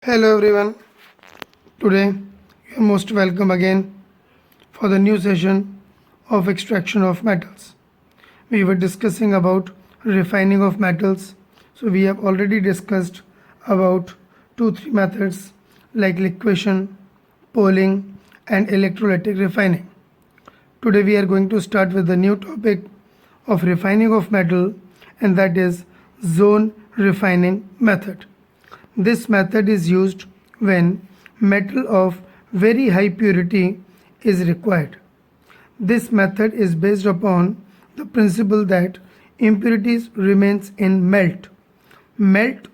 Hello everyone. Today you are most welcome again for the new session of extraction of metals. We were discussing about refining of metals. So we have already discussed about 2-3 methods like liquefaction, poling and electrolytic refining. Today we are going to start with the new topic of refining of metal, and that is zone refining method. This method is used when metal of very high purity is required. This method is based upon the principle that impurities remains in melt. Melt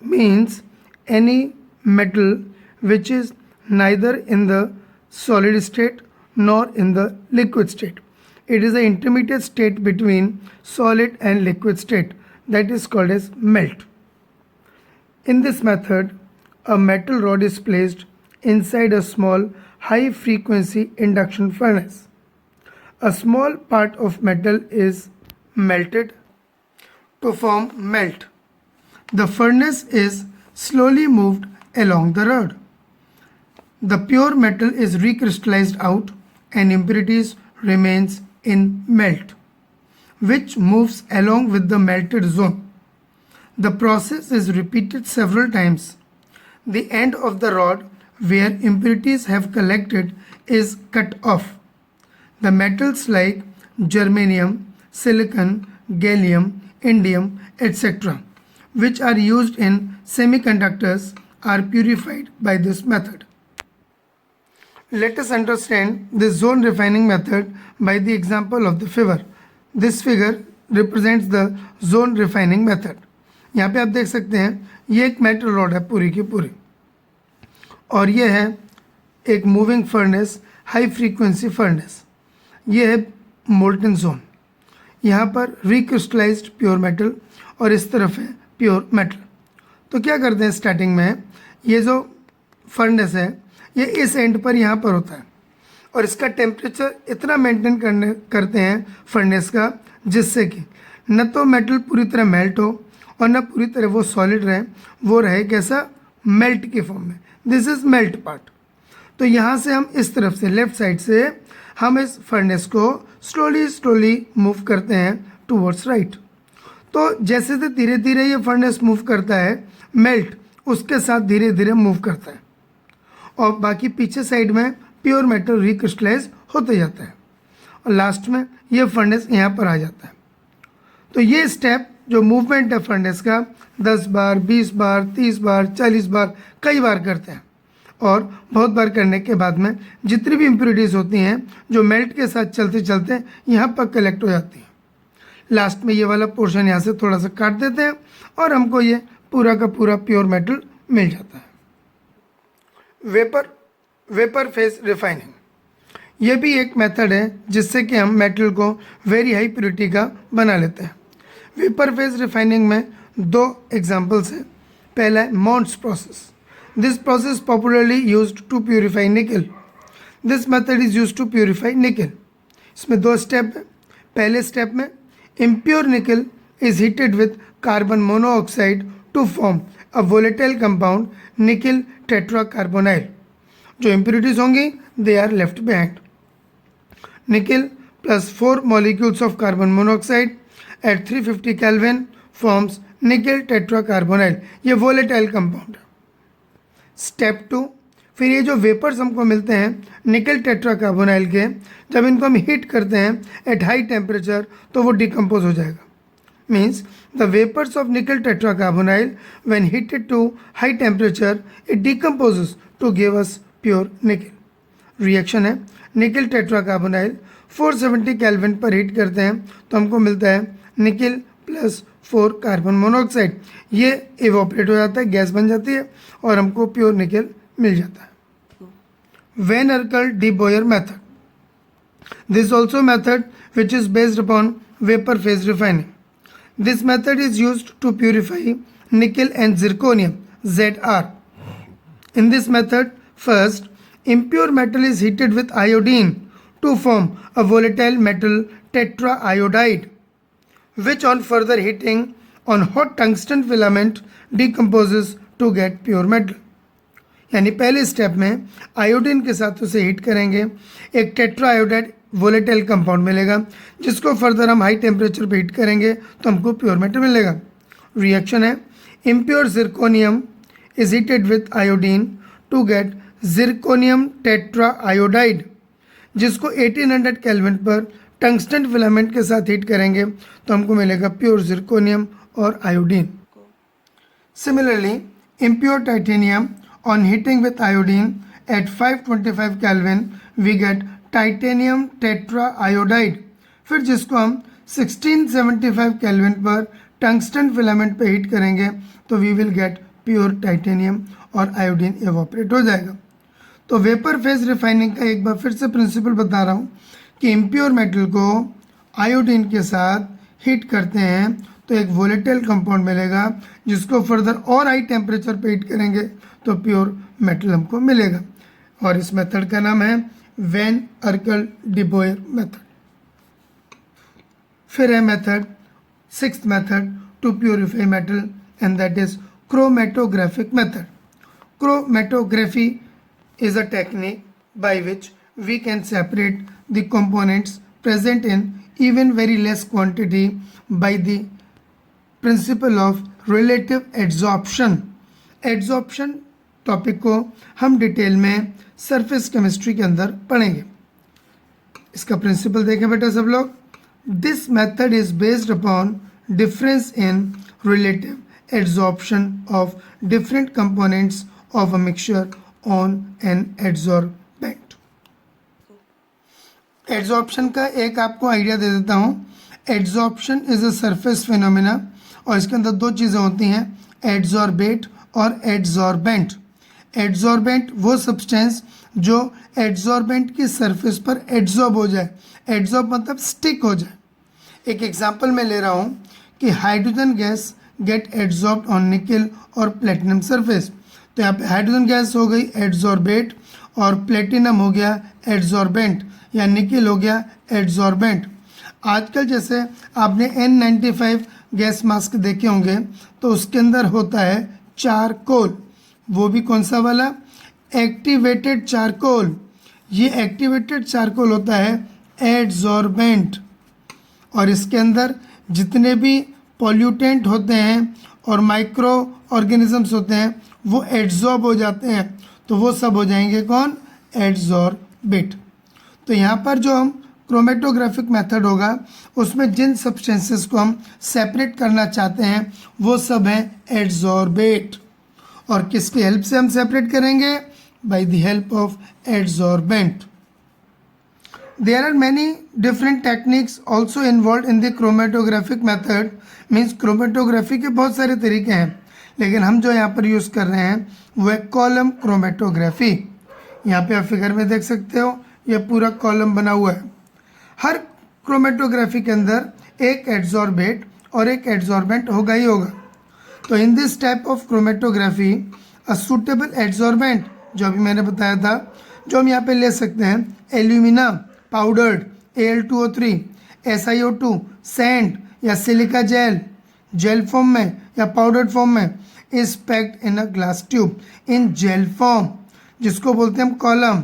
means any metal which is neither in the solid state nor in the liquid state. It is the intermediate state between solid and liquid state, that is called as melt. In this method, a metal rod is placed inside a small high frequency induction furnace. A small part of metal is melted to form melt. The furnace is slowly moved along the rod. The pure metal is recrystallized out and impurities remains in melt, which moves along with the melted zone. The process is repeated several times. The end of the rod where impurities have collected is cut off. The metals like germanium, silicon, gallium, indium, etc., which are used in semiconductors, are purified by this method. Let us understand this zone refining method by the example of the figure. This figure represents the zone refining method. यहाँ पे आप देख सकते हैं ये एक metal rod है पूरी की पूरी, और ये है एक moving furnace, high frequency furnace. ये है मोल्टन जोन. यहाँ पर रिक्रिस्टलाइज्ड प्योर मेटल और इस तरफ है प्योर मेटल. तो क्या करते हैं स्टार्टिंग में, ये जो फर्नेस है ये इस एंड पर यहाँ पर होता है और इसका टेम्परेचर इतना मेंटेन करते हैं फर्नेस का जिससे कि न तो मेटल पूरी तरह मेल्ट हो और ना पूरी तरह वो सॉलिड रहे, वो रहे कैसा, मेल्ट के फॉर्म में. This is melt part. तो यहाँ से हम इस तरफ से लेफ्ट साइड से हम इस फर्नेस को स्लोली मूव करते हैं टूवर्ड्स राइट. तो जैसे से धीरे धीरे ये फर्नेस मूव करता है, मेल्ट उसके साथ धीरे धीरे मूव करता है और बाकी पीछे साइड में प्योर मेटल रिक्रिस्टलाइज होते जाता है और लास्ट में ये फर्नेस यहाँ पर आ जाता है. तो ये स्टेप जो मूवमेंट है फर्नेस का 10 बार, 20 बार, 30 बार, 40 बार, कई बार करते हैं और बहुत बार करने के बाद में जितनी भी इम्प्योरिटीज़ होती हैं जो मेल्ट के साथ चलते चलते यहाँ पर कलेक्ट हो जाती हैं. लास्ट में ये वाला पोर्शन यहाँ से थोड़ा सा काट देते हैं और हमको ये पूरा का पूरा प्योर मेटल मिल जाता है. वेपर फेज रिफाइनिंग, ये भी एक मेथड है जिससे कि हम मेटल को वेरी हाई प्योरिटी का बना लेते हैं. वेपर फेज रिफाइनिंग में दो एग्जाम्पल्स हैं. पहला है Mond's process. This process popularly used to purify nickel. This method is used to purify nickel. इसमें दो स्टेप है. पहले स्टेप में impure nickel is heated with carbon monoxide to form a volatile compound nickel tetracarbonyl. जो impurities होंगी they are left behind. Nickel plus 4 molecules of carbon monoxide at 350 Kelvin forms निकल टेट्राकार्बोनाइल. ये volatile compound है. Step 2, फिर ये जो vapours हमको मिलते हैं निकल टेट्राकार्बोनाइल के, जब इनको हम हीट करते हैं एट हाई टेम्परेचर तो वो डिकम्पोज हो जाएगा. Means the vapours of nickel tetracarbonyl when heated to high temperature it decomposes to give us pure nickel. Reaction है निकल टेट्राकार्बोनाइल 470 केल्विन पर हीट करते हैं तो हमको मिलता है निकल प्लस 4 कार्बन मोनोऑक्साइड. ये इवोपरेट हो जाता है, गैस बन जाती है और हमको प्योर निकल मिल जाता है. Van Arkel de Boer method, this also method which is based upon vapour phase refining. This method is used to purify nickel and zirconium ZR. In this method, first impure metal is heated with iodine to form a volatile metal tetraiodide, which on further heating on hot tungsten filament decomposes to get pure metal. यानी पहले step में iodine के साथ उसे heat करेंगे, एक tetra iodide volatile compound मिलेगा, जिसको फर्दर हम हाई टेम्परेचर पे हीट करेंगे तो हमको प्योर मेटल मिलेगा। रिएक्शन है, impure zirconium is heated with iodine to get zirconium tetra iodide, जिसको 1800 केल्विन पर टंगस्टन फिलामेंट के साथ हीट करेंगे तो हमको मिलेगा प्योर जिरकोनियम और iodine. Similarly impure titanium on heating with iodine at 525 Kelvin we get titanium tetraiodide, फिर जिसको हम 1675 केल्विन पर टंगस्टन फिलामेंट पे हीट करेंगे तो we will get pure titanium और आयोडीन एवोपरेट हो जाएगा। तो वेपर फेज रिफाइनिंग का एक बार फिर से प्रिंसिपल बता रहा हूँ कि इम्प्योर मेटल को आयोडीन के साथ हीट करते हैं तो एक वोलेटाइल कंपाउंड मिलेगा, जिसको फर्दर और हाई टेम्परेचर पे हीट करेंगे तो प्योर मेटल हमको मिलेगा। और इस मेथड का नाम है वैन अर्कल डिबोयर मेथड। फिर है method, sixth method to purify metal and that is chromatographic method. Chromatography is a technique by which we can separate the components present in even very less quantity by the principle of relative adsorption। adsorption topic को हम detail में surface chemistry के अंदर पढ़ेंगे। इसका principal देखें बेटा सब लोग। This method is based upon difference in relative adsorption of different components of a mixture on an adsorbent. Adsorption का एक आपको आइडिया दे देता हूँ। Adsorption is a surface phenomena और इसके अंदर दो चीज़ें होती हैं, एडजॉर्बेट और एडजॉर्बेंट। एडजॉर्बेंट वो सब्सटेंस जो एडजॉर्बेंट की सरफेस पर एडजॉर्ब हो जाए। एडजॉर्ब मतलब स्टिक हो जाए। एक एग्जांपल मैं ले रहा हूँ कि हाइड्रोजन गैस गेट एडजॉर्ब्ड ऑन निकल और प्लेटिनम सरफेस। तो यहाँ पे हाइड्रोजन गैस हो गई एडजॉर्बेट और प्लेटिनम हो गया एडजॉर्बेंट या निकल हो गया एडजॉर्बेंट। आजकल जैसे आपने N95 गैस मास्क देखे होंगे तो उसके अंदर होता है चारकोल, वो भी कौन सा वाला, एक्टिवेटेड चारकोल। ये एक्टिवेटेड चारकोल होता है एडजॉर्बेंट और इसके अंदर जितने भी पॉल्यूटेंट होते हैं और माइक्रो ऑर्गेनिजम्स होते हैं वो एड्जॉर्ब हो जाते हैं, तो वो सब हो जाएंगे कौन, एड्जॉर्बेट। तो यहाँ पर जो हम क्रोमेटोग्राफिक मेथड होगा उसमें जिन सब्सटेंसेस को हम सेपरेट करना चाहते हैं वो सब हैं एड्जॉर्बेट। और किसकी हेल्प से हम सेपरेट करेंगे, by the help of adsorbent. There are many different techniques also involve in the chromatographic method. Means chromatography के बहुत सारे तरीके हैं, लेकिन हम जो यहाँ पर यूज़ कर रहे हैं वो है कॉलम क्रोमेटोग्राफी। यहाँ पे आप फिगर में देख सकते हो ये पूरा कॉलम बना हुआ है। हर क्रोमेटोग्राफी के अंदर एक एड्जॉर्बेट और एक एड्जॉर्बेंट होगा ही होगा। तो in this type of chromatography a suitable adsorbent, जो अभी मैंने बताया था, जो हम यहाँ पे ले सकते हैं alumina powdered, Al2O3, SiO2, sand या सिलिका जेल, जेल फॉर्म में या पाउडर्ड फॉर्म में, is packed in a glass tube in jail form, जिसको बोलते हैं हम कॉलम।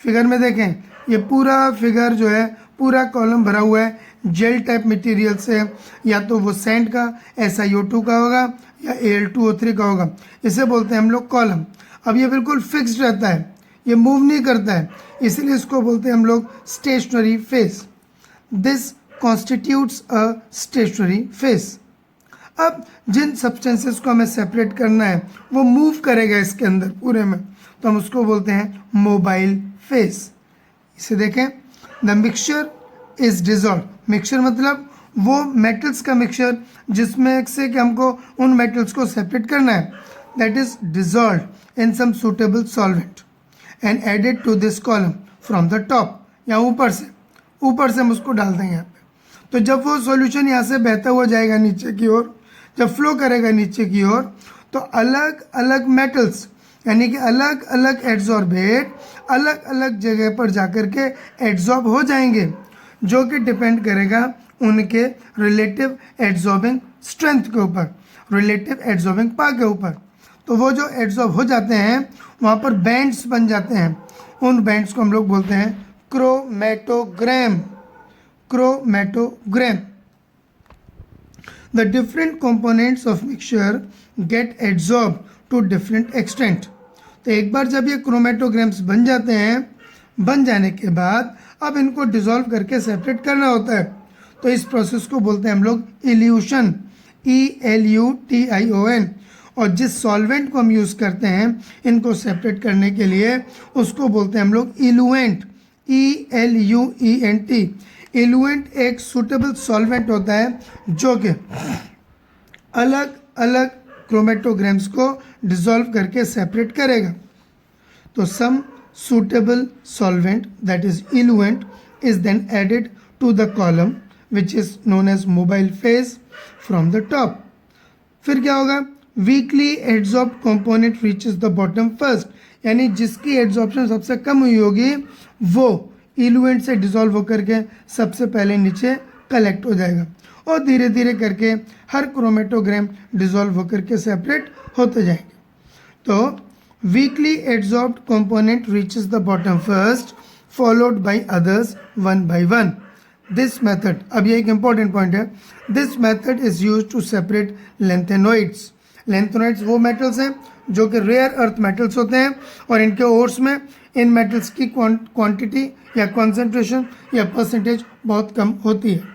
फिगर में देखें ये पूरा फिगर जो है पूरा कॉलम भरा हुआ है जेल टाइप मटेरियल से, या तो वो सैंड का SiO2 का होगा या Al2O3 का होगा, इसे बोलते हैं हम लोग कॉलम। अब ये बिल्कुल फिक्स्ड रहता है, ये मूव नहीं करता है, इसलिए इसको बोलते हैं हम लोग stationary phase. This constitutes a stationary phase. अब जिन सब्सटेंसेस को हमें सेपरेट करना है वो मूव करेगा इसके अंदर पूरे में, तो हम उसको बोलते हैं मोबाइल फेस। इसे देखें, the mixture is dissolve. Mixture मतलब वो मेटल्स का मिक्सचर जिसमें से कि हमको उन मेटल्स को सेपरेट करना है, that is dissolve in some suitable solvent and added to this column from the top, या ऊपर से हम उसको डाल देंगे यहाँ पे। तो जब वो सॉल्यूशन यहाँ से बहता हुआ जाएगा नीचे की ओर, जब फ्लो करेगा नीचे की ओर, तो अलग अलग मेटल्स यानी कि अलग अलग एड्जॉर्बेट अलग अलग जगह पर जाकर के एड्जॉर्ब हो जाएंगे, जो कि डिपेंड करेगा उनके रिलेटिव एड्जॉर्बिंग स्ट्रेंथ के ऊपर, रिलेटिव एड्जॉर्बिंग पावर के ऊपर। तो वो जो एड्सॉर्ब हो जाते हैं वहाँ पर बैंड्स बन जाते हैं, उन बैंड्स को हम लोग बोलते हैं chromatogram. Chromatogram. The different components of mixture get adsorbed to different extent. तो एक बार जब ये क्रोमेटोग्राम्स बन जाते हैं, बन जाने के बाद अब इनको डिसॉल्व करके सेपरेट करना होता है। तो इस प्रोसेस को बोलते हैं हम लोग इल्यूशन, ELUTION। और जिस सॉल्वेंट को हम यूज़ करते हैं इनको सेपरेट करने के लिए, उसको बोलते हैं हम लोग इलुएंट, ELUENT। इलुएंट एक सूटेबल सॉल्वेंट होता है जो कि अलग अलग क्रोमेटोग्राम्स को डिसॉल्व करके सेपरेट करेगा। तो सम suitable solvent, that is eluent, is then added to the column which is known as mobile phase from the top. फिर क्या होगा? Weakly adsorbed component reaches the bottom first, यानी जिसकी एड्सॉर्प्शन सबसे कम हुई होगी वो इलुएंट से डिसॉल्व होकर के सबसे पहले नीचे कलेक्ट हो जाएगा, और धीरे धीरे करके हर क्रोमेटोग्राम डिसॉल्व होकर के सेपरेट होते जाएंगे। तो weakly adsorbed component reaches the bottom first, followed by others one by one. This method, अब ये एक important point है, this method is used to separate lanthanoids. Lanthanoids वो metals हैं जो कि rare earth metals होते हैं, और इनके ores में इन metals की quantity या concentration या percentage बहुत कम होती है।